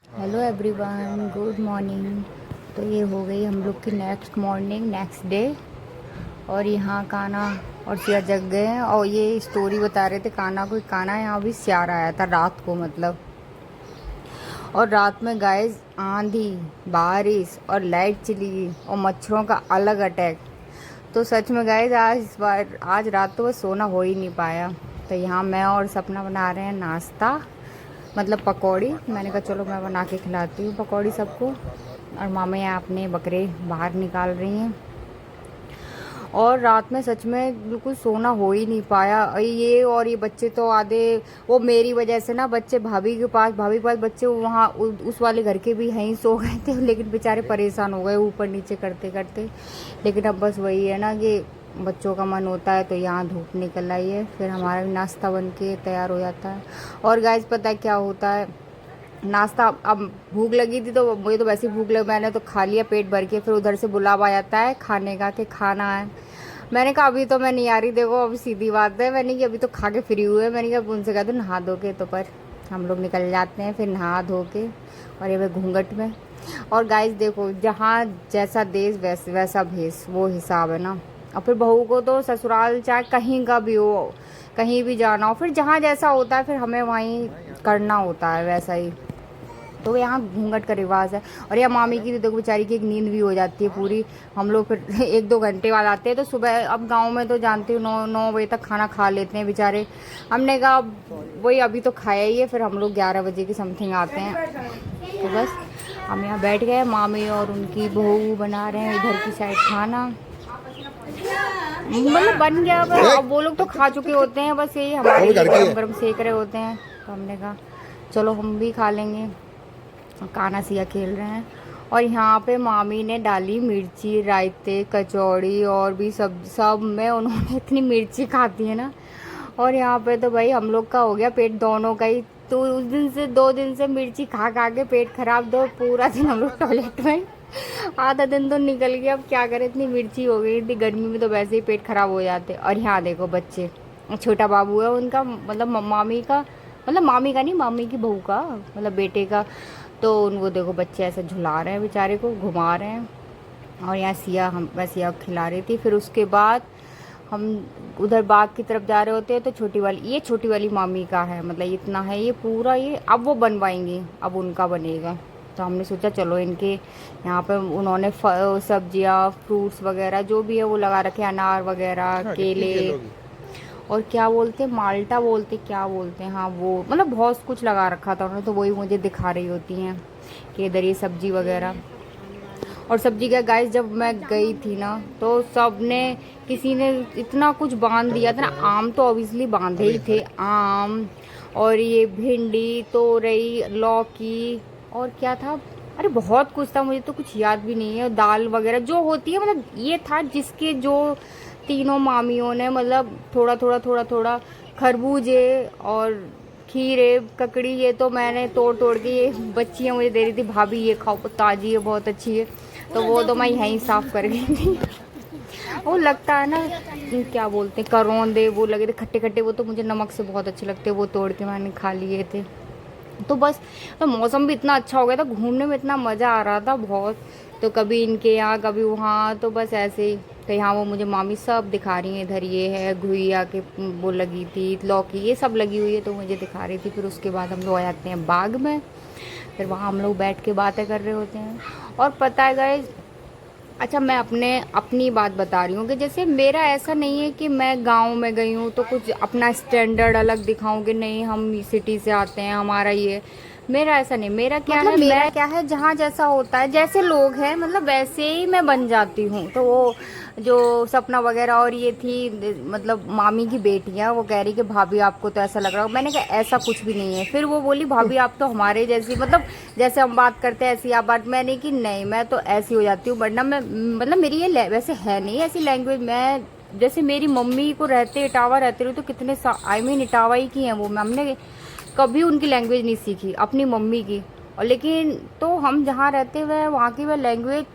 Hello everyone, good morning. तो ये हो गई हम लोग की नेक्स्ट मॉर्निंग, नेक्स्ट डे। और यहाँ काना और सिया जग गए हैं और ये स्टोरी बता रहे थे काना को। काना यहाँ भी सियार आया था रात को, मतलब। और रात में गाइस आंधी, बारिश और लाइट चली गई और मच्छरों का अलग अटैक। तो सच में गाइस आज रात तो बस सोना हो ही नहीं पाया। तो यहाँ मैं और सपना बना रहे हैं नाश्ता, मतलब पकौड़ी। मैंने कहा चलो मैं बना के खिलाती हूँ पकौड़ी सबको। और मामा यहाँ अपने बकरे बाहर निकाल रही हैं। और रात में सच में बिल्कुल सोना हो ही नहीं पाया। ये बच्चे तो आधे, वो मेरी वजह से ना, बच्चे भाभी के पास बच्चे वहाँ उस वाले घर के भी यहीं सो गए थे। लेकिन बेचारे परेशान हो गए ऊपर नीचे करते करते। लेकिन अब बस वही है ना कि बच्चों का मन होता है। तो यहाँ धूप निकल आई है, फिर हमारा भी नाश्ता बन के तैयार हो जाता है। और गाइस पता है क्या होता है, नाश्ता अब भूख लगी थी तो मुझे तो वैसे ही भूख लगी, मैंने तो खा लिया पेट भर के। फिर उधर से बुलावा आ जाता है खाने का कि खाना है। मैंने कहा अभी तो मैं नहीं आ रही, देखो अभी सीधी बात है, मैंने कि अभी तो खा के फ्री हुए। मैंने कहा उनसे कहा तो नहा धो के, तो पर हम लोग निकल जाते हैं फिर नहा धो के। और ये वे घूंघट में। और गाइस देखो, जहाँ जैसा देश वैसा भेष, वो हिसाब है ना। और फिर बहू को तो ससुराल चाहे कहीं का भी हो, कहीं भी जाना हो, फिर जहाँ जैसा होता है फिर हमें वहीं करना होता है वैसा ही। तो यहाँ घूंघट का रिवाज है। और यहाँ मामी की तो देखो बेचारी की एक नींद भी हो जाती है पूरी। हम लोग फिर 1-2 घंटे बाद आते हैं। तो सुबह अब गांव में तो जानती हूँ 9 बजे तक खाना खा लेते हैं बेचारे। हमने कहा वही अभी तो खाया ही है, फिर हम लोग 11 बजे की समथिंग आते हैं। तो बस हम यहाँ बैठ गए, मामी और उनकी बहू बना रहे हैं इधर की साइड खाना। मतलब बन गया, अब वो लोग तो खा चुके होते हैं, बस यही हमारे लिए गरम गरम सेक रहे होते हैं। तो हमने कहा चलो हम भी खा लेंगे। काना सिया खेल रहे हैं। और यहाँ पे मामी ने डाली मिर्ची, रायते, कचौड़ी और भी सब में उन्होंने इतनी मिर्ची खाती है ना। और यहाँ पे तो भाई हम लोग का हो गया पेट दोनों का ही। तो उस दिन से 2 दिन से मिर्ची खा खा के पेट खराब, दो पूरा दिन हम लोग टॉयलेट में। आधा दिन तो निकल गया, अब क्या करें, इतनी मिर्ची हो गई थी। गर्मी में तो वैसे ही पेट खराब हो जाते। और यहाँ देखो बच्चे, छोटा बाबू है उनका, मतलब मामी का, मतलब मामी का नहीं, मामी की बहू का, मतलब बेटे का। तो उनको देखो बच्चे ऐसे झुला रहे हैं, बेचारे को घुमा रहे हैं। और यहाँ सिया खिला रही थी। फिर उसके बाद हम उधर बाग की तरफ जा रहे होते हैं। तो ये छोटी वाली मामी का है, मतलब इतना है ये पूरा, ये अब वो बनवाएंगी, अब उनका बनेगा। तो हमने सोचा चलो इनके यहाँ पे उन्होंने सब्जियाँ, फ्रूट्स वगैरह जो भी है वो लगा रखे, अनार वगैरह, केले, और क्या बोलते हैं, माल्टा बोलते, क्या बोलते हैं, हाँ वो, मतलब बहुत कुछ लगा रखा था उन्होंने। तो वही मुझे दिखा रही होती हैं कि इधर ये सब्जी वगैरह। और सब्जी का गाइस जब मैं गई थी ना, तो सब ने, किसी ने इतना कुछ बांध दिया था ना। आम तो ऑब्वियसली बांधे ही थे, आम और ये भिंडी, तोरई, लौकी और क्या था, अरे बहुत कुछ था, मुझे तो कुछ याद भी नहीं है। दाल वगैरह जो होती है, मतलब ये था जिसके जो तीनों मामियों ने, मतलब थोड़ा थोड़ा थोड़ा थोड़ा, खरबूजे और खीरे, ककड़ी, ये तो मैंने तोड़ तोड़ के, ये बच्चियाँ मुझे दे रही थी, भाभी ये खाओ ताजी है, बहुत अच्छी है। तो वो तो मैं यहीं साफ कर गई थी। वो लगता है ना, क्या बोलते हैं, करौंदे वो लगे थे खट्टे खट्टे, वो तो मुझे नमक से बहुत अच्छे लगते हैं, वो तोड़ के मैंने खा लिए थे। तो बस, तो मौसम भी इतना अच्छा हो गया था, घूमने में इतना मज़ा आ रहा था बहुत। तो कभी इनके यहाँ कभी वहाँ, तो बस ऐसे ही। तो यहाँ वो मुझे मामी सब दिखा रही हैं, इधर ये है घुइया के वो लगी थी, लौकी ये सब लगी हुई है, तो मुझे दिखा रही थी। फिर उसके बाद हम लोग आ जाते हैं बाग में, फिर वहाँ हम लोग बैठ के बातें कर रहे होते हैं। और पता है गाइस, अच्छा मैं अपनी बात बता रही हूँ कि जैसे मेरा ऐसा नहीं है कि मैं गांव में गई हूँ तो कुछ अपना स्टैंडर्ड अलग दिखाऊं कि नहीं हम सिटी से आते हैं, हमारा ये, मेरा ऐसा नहीं। मेरा क्या मतलब है, मेरा क्या है, जहाँ जैसा होता है, जैसे लोग हैं मतलब वैसे ही मैं बन जाती हूँ। तो वो जो सपना वगैरह और ये थी, मतलब मामी की बेटियाँ, वो कह रही कि भाभी आपको तो ऐसा लग रहा है। मैंने कहा ऐसा कुछ भी नहीं है। फिर वो बोली भाभी आप तो हमारे जैसी, मतलब जैसे हम बात करते हैं ऐसी आप बात। मैंने कि नहीं, मैं तो ऐसी हो जाती हूँ, वरना मैं, मतलब मेरी ये वैसे है नहीं ऐसी लैंग्वेज। मैं जैसे मेरी मम्मी को रहते इटावा रहते रही, तो कितने आई मीन इटावा ही की हैं वो, हमने कभी उनकी लैंग्वेज नहीं सीखी अपनी मम्मी की। और लेकिन तो हम जहाँ रहते हुए वहाँ की वह लैंग्वेज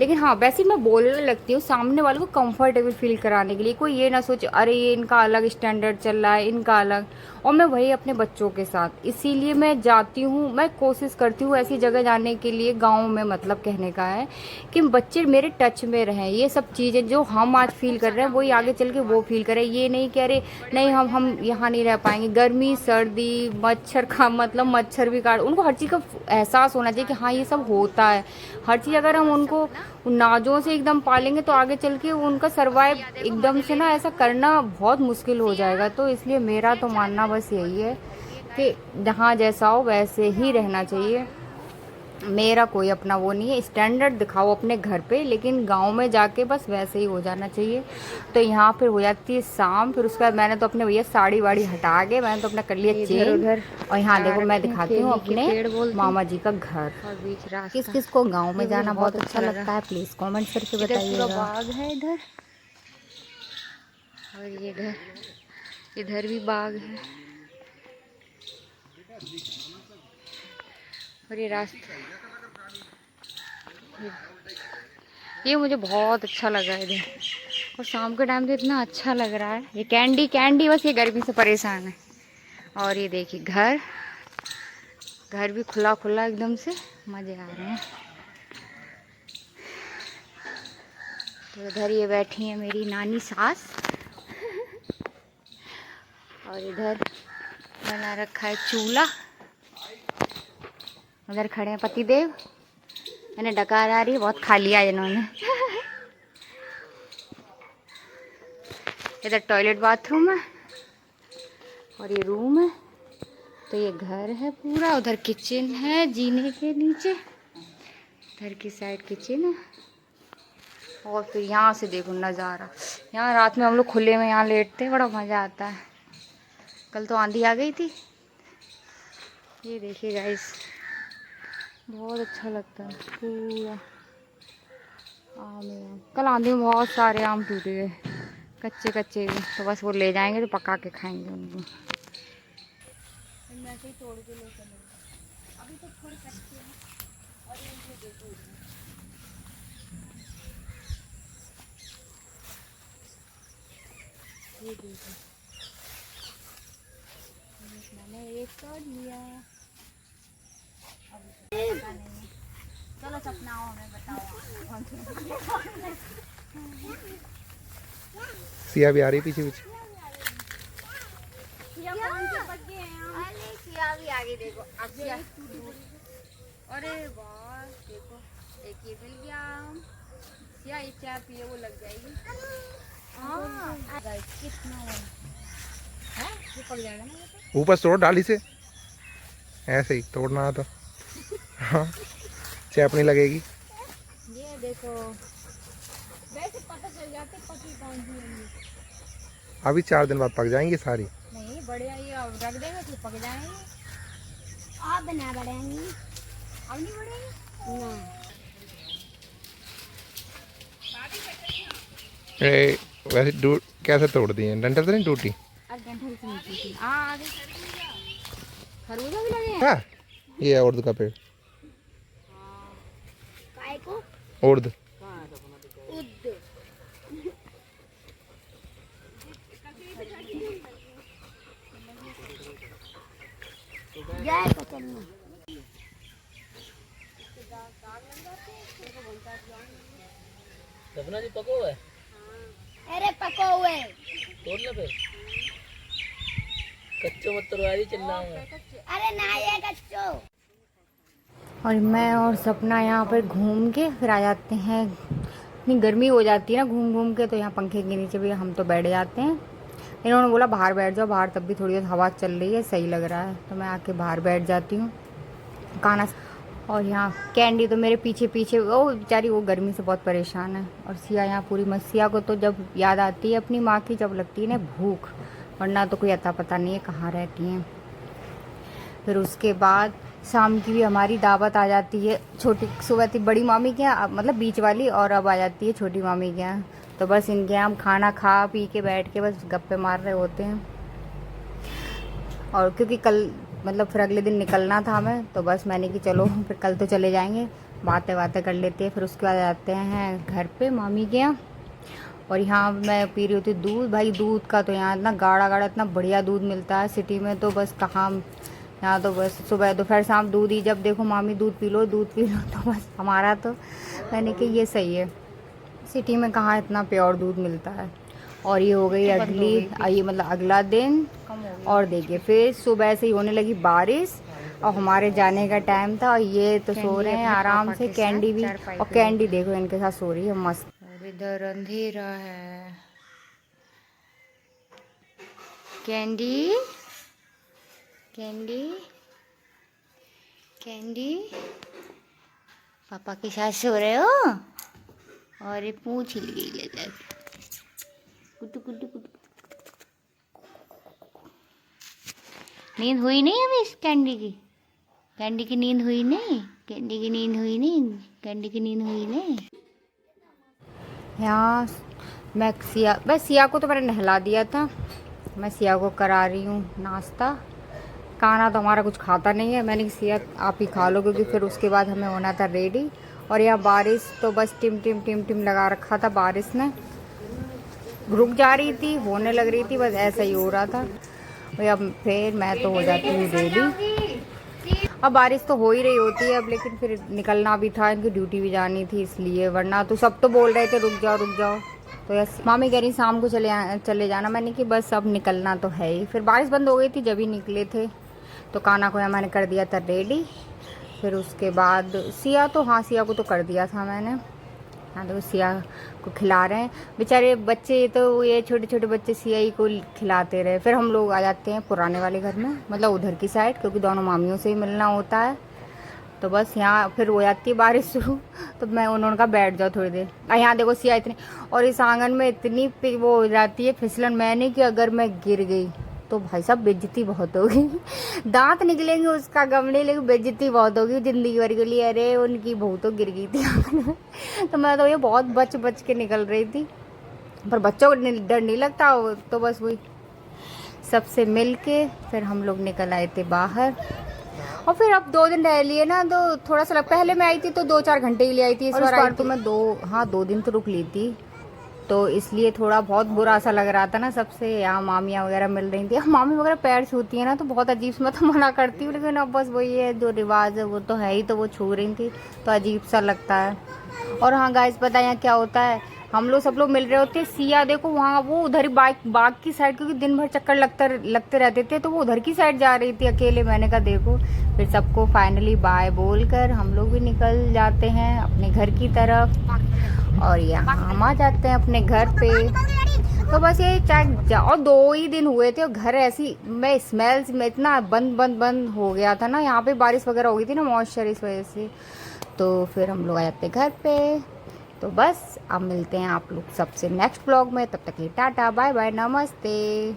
लेकिन हाँ वैसे मैं बोलने लगती हूँ सामने वाले को कंफर्टेबल फील कराने के लिए, कोई ये ना सोचे अरे ये इनका अलग स्टैंडर्ड चल रहा है, इनका अलग। और मैं वही अपने बच्चों के साथ, इसीलिए मैं जाती हूँ, मैं कोशिश करती हूँ ऐसी जगह जाने के लिए गाँव में, मतलब कहने का है कि बच्चे मेरे टच में रहें। ये सब चीज़ें जो हम आज फील कर रहे हैं वही आगे चल के वो फील करें। ये नहीं कि अरे नहीं हम यहाँ नहीं रह पाएंगे, गर्मी सर्दी मच्छर का मतलब मच्छर भी काट, उनको हर चीज़ का एहसास होना चाहिए कि हाँ ये सब होता है। हर चीज़ अगर हम उनको नाजों से एकदम पालेंगे तो आगे चल के उनका सर्वाइव एकदम से ना ऐसा करना बहुत मुश्किल हो जाएगा। तो इसलिए मेरा तो मानना बस यही है कि जहाँ जैसा हो वैसे ही रहना चाहिए। मेरा कोई अपना वो नहीं है, स्टैंडर्ड दिखाओ अपने घर पे, लेकिन गांव में जाके बस वैसे ही हो जाना चाहिए। तो यहाँ फिर हो जाती है शाम, फिर उसके बाद मैंने तो अपने भैया साड़ी वाड़ी हटा के मैंने तो अपना कर लिया चेंज उधर। और यहाँ देखो मैं दिखाती हूँ अपने मामा जी का घर। किस किस को गाँव में जाना बहुत अच्छा लगता है प्लीज़ कॉमेंट करके बताइएगा। बाग है इधर, और ये इधर भी बाग है, और ये रास्ता, ये मुझे बहुत अच्छा लगा है इधर। और शाम के टाइम तो इतना अच्छा लग रहा है। ये कैंडी बस ये गर्मी से परेशान है। और ये देखिए घर भी खुला खुला एकदम से, मज़े आ रहे हैं। तो इधर ये बैठी है मेरी नानी सास, और इधर बना रखा है चूल्हा। उधर खड़े हैं पतिदेव, मैंने डकार आ रही है, बहुत खा लिया इन्होंने। इधर टॉयलेट बाथरूम है, और ये रूम है। तो ये घर है पूरा, उधर किचन है जीने के नीचे, इधर की साइड किचन है। और फिर यहाँ से देखो नज़ारा, यहाँ रात में हम लोग खुले में यहाँ लेटते हैं, बड़ा मज़ा आता है। कल तो आंधी आ गई थी। ये देखिए गाइस, बहुत अच्छा लगता है पूरा आम। कल आंधी में बहुत सारे आम टूटे गए, कच्चे कच्चे भी, तो बस वो ले जाएंगे तो पका के खाएंगे उनको। मैं ही तोड़ के ले चलूँगा, अभी तो थोड़े कच्चे हैं। और ये देखो ये देखो, मैंने एक तोड़ लिया। चलो सपनाओं में बताओ। सिया भी आ रही पीछे पीछे। सिया भी आगे देखो, अरे वाह देखो, एक ये मिल गया। सिया ये चाय पिए वो लग जाएगी। कितना है ये पक जाएगा ना। ऊपर तोड़ डाली से, ऐसे ही तोड़ना तो हाँ चैप नहीं लगेगी। ये देखो वैसे पता चल जाते पकी कौन सी होंगी। अभी 4 दिन बाद पक जाएंगी सारी। नहीं बढ़िया, ये अब रख देंगे तो पक जाएंगे। आप बना बढ़ेंगी, अब नहीं बढ़ेंगी ना। वैसे कैसे तोड़ दिए, डंडल से नहीं टूटी? डंडल से नहीं टूटी। आगे खरबूजा भी लगे हैं। हाँ ये है उर्द का पेड़, उर्द। सपना जी पको हुआ है। अरे पको हुए तोड़ लो फिर, कच्चो मत तोड़वाई चलना है। अरे ना ये कच्चो। और मैं और सपना यहाँ पर घूम के फिर आ जाते हैं। इतनी गर्मी हो जाती है ना घूम घूम के, तो यहाँ पंखे के नीचे भी हम तो बैठ जाते हैं। इन्होंने बोला बाहर बैठ जाओ, बाहर तब भी थोड़ी देर हवा चल रही है, सही लग रहा है, तो मैं आके बाहर बैठ जाती हूँ खाना। और यहाँ कैंडी तो मेरे पीछे पीछे, वो बेचारी वो गर्मी से बहुत परेशान है। और सिया यहाँ पूरी सिया को तो जब याद आती है अपनी माँ की, जब लगती है ना भूख, वरना तो कोई अता पता नहीं है कहाँ रहती हैं। फिर उसके बाद शाम की भी हमारी दावत आ जाती है। छोटी सुबह थी बड़ी मामी के यहाँ, मतलब बीच वाली, और अब आ जाती है छोटी मामी के यहाँ। तो बस इनके यहाँ हम खाना खा पी के बैठ के बस गप्पे मार रहे होते हैं। और क्योंकि कल मतलब फिर अगले दिन निकलना था हमें, तो बस मैंने कि चलो फिर कल तो चले जाएंगे, बातें कर लेते हैं, फिर उसके बाद आते हैं घर पे मामी के यहाँ। और यहाँ मैं पी रही होती दूध। भाई दूध का तो यहाँ इतना गाढ़ा गाढ़ा इतना बढ़िया दूध मिलता है, सिटी में तो बस कहाँ, यहाँ तो बस सुबह दोपहर शाम दूध ही, जब देखो मामी दूध पी लो तो बस हमारा तो मैंने कि ये सही है, सिटी में कहाँ इतना प्योर दूध मिलता है। और ये हो गई अगली, ये मतलब अगला दिन। और देखिए फिर सुबह से ही होने लगी बारिश और हमारे जाने का टाइम था, और ये तो सो रहे हैं आराम से, कैंडी भी, और कैंडी देखो इनके साथ सो रही है मस्त। और इधर अंधेरा है। कैंडी कैंडी कैंडी पापा के साथ सो रहे हो? और ये पूंछ हिल गई ले जाके, कुटु कुटु कुटु। नींद हुई नहीं अभी इस कैंडी की? कैंडी की नींद हुई नहीं? कैंडी की नींद हुई नहीं? कैंडी की नींद हुई नहीं? यहाँ मैं सिया को तो मैंने नहला दिया था, मैं सिया को करा रही हूँ नाश्ता। खाना तो हमारा कुछ खाता नहीं है, मैंने सिया आप ही खा लो, क्योंकि फिर उसके बाद हमें होना था रेडी। और यहाँ बारिश तो बस टिम टिम टिम टिम लगा रखा था, बारिश ने रुक जा रही थी, होने लग रही थी, बस ऐसा ही हो रहा था। अब फिर मैं तो हो जाती हूँ रेडी। अब बारिश तो हो ही रही होती है अब, लेकिन फिर निकलना भी था, इनकी ड्यूटी भी जानी थी इसलिए, वरना तो सब तो बोल रहे थे रुक जाओ। तो यस मामी कह रही शाम को चले जाना, मैंने कि बस अब निकलना तो है ही। फिर बारिश बंद हो गई थी जब ही निकले थे। तो काना को मैंने कर दिया था रेडी। फिर उसके बाद सिया को तो कर दिया था मैंने। हाँ तो सिया को खिला रहे हैं बेचारे बच्चे, तो ये छोटे छोटे बच्चे सिया ही को खिलाते रहे। फिर हम लोग आ जाते हैं पुराने वाले घर में, मतलब उधर की साइड, क्योंकि दोनों मामियों से ही मिलना होता है। तो बस यहाँ फिर हो जाती है बारिश शुरू, तो मैं उन्होंने कहा बैठ जाओ थोड़ी देर। यहाँ देखो सिया इतनी, और इस आंगन में इतनी वो हो जाती है फिसलन, मैंने कि अगर मैं गिर गई तो भाई साहब बेइज्जती बहुत होगी, दांत निकलेंगे उसका गमले, लेकिन बेइज्जती बहुत होगी जिंदगी भर के लिए। अरे उनकी बहू तो गिर गई थी तो मैं तो ये बहुत बच के निकल रही थी, पर बच्चों को डर नहीं लगता। तो बस वही सबसे मिल के फिर हम लोग निकल आए थे बाहर। और फिर अब 2 दिन रह लिए ना, तो थोड़ा सा पहले मैं आई थी तो 2-4 घंटे ही ले आई थी, इस बार तो मैं 2 दिन तो रुक ली थी, तो इसलिए थोड़ा बहुत बुरा सा लग रहा था ना सबसे। यहाँ मामियाँ वगैरह मिल रही थी, मामी वगैरह पैर छूती है ना तो बहुत अजीब सा, मैं तो मना करती हूँ, लेकिन अब बस वही है जो रिवाज है वो तो है ही, तो वो छू रही थी तो अजीब सा लगता है। और हाँ गाइस पता है यहाँ क्या होता है, हम लोग सब लोग मिल रहे होते हैं। सिया देखो वहाँ वो उधर ही बाग की साइड, क्योंकि दिन भर चक्कर लगते रहते थे, तो वो उधर की साइड जा रही थी अकेले। मैंने कहा देखो, फिर सबको फाइनली बाय बोलकर हम लोग भी निकल जाते हैं अपने घर की तरफ, और यहाँ हम आ जाते हैं अपने घर पे। तो बस ये और 2 ही दिन हुए थे और घर ऐसी मैं स्मेल में इतना बंद हो गया था ना, यहाँ पे बारिश वगैरह हो गई थी ना मॉइस्चर, इस वजह से। तो फिर हम लोग आ जाते घर पे। तो बस अब मिलते हैं आप लोग सबसे नेक्स्ट ब्लॉग में, तब तक के लिए टाटा बाय बाय नमस्ते।